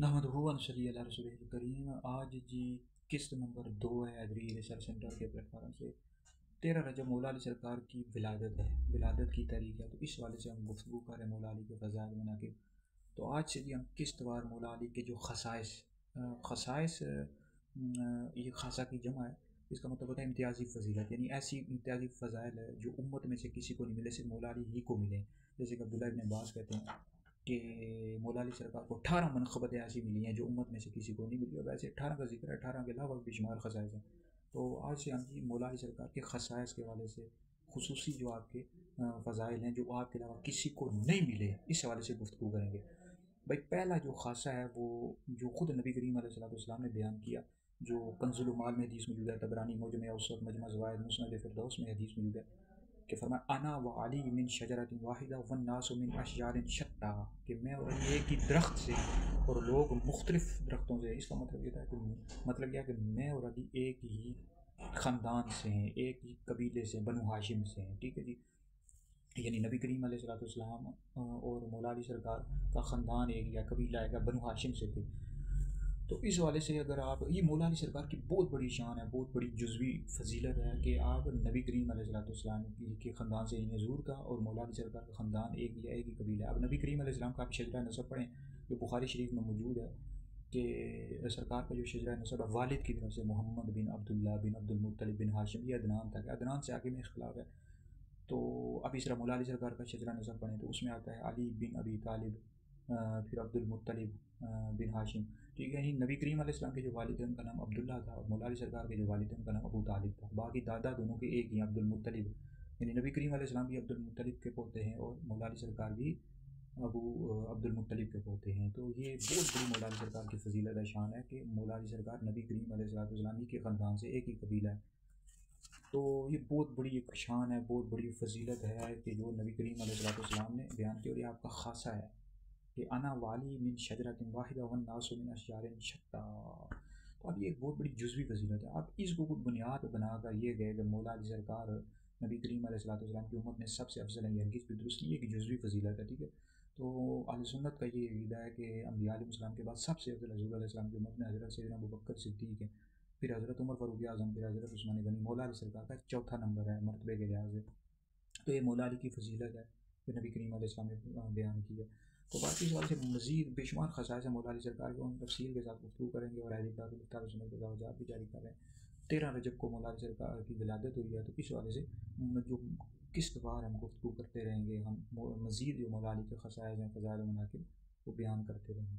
नहमदुहु व नसल्ली अला रसूलिहिल करीम। आज जी किस्त नंबर 2 है हैदरी रिसर्च सेंटर के प्लेटफार्म से। 13 रजब मौला अली सरकार की विलादत है, विलादत की तारीख है, तो इस वाले से हम गुफ्तगू करें मौला अली के फ़ज़ाइल मनाक़िब। तो आज से जी हम किस्तवार मौला अली के जो खसाइस ये खासा की जमा है, इसका मतलब होता है इम्तियाज़ी फ़जीलत, यानी ऐसी इम्तियाज़ी फ़ज़ाइल है जो उम्मत में से किसी को नहीं मिले, सिर्फ मौला अली ही को मिले। जैसे कि अब्दुल्लाह इब्न अब्बास कहते हैं कि मौला अली सरकार को 18 मनक़बतें ऐसी मिली हैं जो उम्मत में से किसी को नहीं मिली, और वैसे 18 का जिक्र है, 18 के अलावा बेशुमार खसाइस हैं। तो आज से हम जी मौला अली सरकार के खसाइस के हवाले से खुसूसी जो आपके फ़ज़ाइल हैं जो आपके अलावा किसी को नहीं मिले, इस हवाले से गुफ्तगू करेंगे। भाई पहला जो खासा है वो जो ख़ुद नबी करीम अलैहिस्सलाम ने बयान किया, जो कंज़ुल माल में हदीस मौजूद है, तबरानी मुअज्जम औसत, मजमा ज़वाइद, मुस्नद फ़िरदौस में हदीस मौजूद है कि फरमाया अना व अली मिन शजरतिन वाहिदा वन्नासु मिन अशजारिन शत्ता, कि मैं और अली एक ही दरख्त से और लोग मुख्तलिफ दरख्तों से। इसका मतलब ये था कि मतलब यह कि मैं और अली एक ही ख़ानदान से हैं, एक ही कबीले से, बनु हाशिम से हैं। ठीक है जी, यानी नबी करीम अलैहिस्सलाम और मौला अली सरकार का ख़ानदान एक या कबीला है, बनु हाशिम से थे। तो इस वाले से अगर आप, ये मौला अली सरकार की बहुत बड़ी शान है, बहुत बड़ी जुज़वी फजीलत है कि आप नबी करीम अलैहिस्सलाम के ख़ानदान से इन्हें ज़ूर का और मौला अली सरकार का ख़ानदान एक ही कबीला है। अब नबी करीम अलैहिस्सलाम का आप शजरा नसब पढ़ें जो बुखारी शरीफ में मौजूद है कि सरकार का जो शजरा नसब है वालिद की तरफ से मोहम्मद बिन अब्दुल्ला बिन अब्दुल मुत्तलिब बिन हाशिम, ये अदनान था, अदनान से आगे में इख्तिलाफ है। तो अब इस तरह मौला अली सरकार का शजरा नसब पढ़ें तो उसमें आता है अली बिन अबी तालिब, फिर अब्दुल मुत्तलिब बिन हाशिम। ठीक है, यानी नबी करीम अलैहिस्सलाम के जो वालिद हैं उनका नाम अब्दुल्ला था, और मौला अली सरकार के जो वालिद हैं उनका नाम अबू तालिब था। बाकी दादा दोनों के एक ही हैं, अब्दुल मुत्तलिब। यानी नबी करीम अलैहिस्सलाम भी अब्दुल मुत्तलिब के पोते हैं और मौला अली सरकार भी अब्दुल मुत्तलिब के पोते हैं। तो ये बहुत बड़ी मौला अली सरकार की फजीलत है, शान है कि मौला अली सरकार नबी करीम अलैहिस्सलाम ही के ख़ानदान से एक ही कबीला है। तो ये बहुत बड़ी एक शान है, बहुत बड़ी फजीलत है कि जो नबी करीम अलैहिस्सलाम ने बयान की, और ये आपका खासा है कि अना वाली मिन शजरतिन वाहिदा वन्नासु मिन अशजारिन शत्ता। तो अब ये एक बहुत बड़ी जुज़वी फजीलत है। अब इसको कुछ बुनियाद बनाकर ये गए कि मौला अली सरकार नबी करीम अलैहिस्सलाम की उम्मत में सबसे अफजल है, हरगिज़ भी दुरुस्त नहीं है कि जुज़वी फजीलत है। ठीक है, तो अहले सुन्नत का ये अक़ीदा है कि अंबिया अलैहिस्सलाम के बाद सबसे अफजल हज़ूर अलैहिस्सलाम की उम्मत में हज़रत सैयदना अबू बकर सिद्दीक़ है, फिर हज़रत उमर फ़ारूक़ आज़म, फिर हज़रत उस्मान गनी। मौला अली सरकार का चौथा नंबर है मरतबे के लिहाज से। तो ये मौला अली की फजीलत है जो नबी करीम अलैहिस्सलाम ने बयान की है। तो बाकी इस वाले से मज़ीद बेशुमार खसाइस है मौला अली सरकार को हम तफसील के साथ गुफ्तगू करेंगे, और अहले किताब सुन्नत के कागज़ात भी जारी कर रहे हैं। 13 रजब को मौला अली सरकार की विलादत हुई है, तो इस वाले से जो किस्तवार हम गुफ्तगू करते रहेंगे, हम मज़ीद जो मौला अली के खसाइस हैं, फ़ज़ाइल मनाक़िब, वो बयान करते रहेंगे।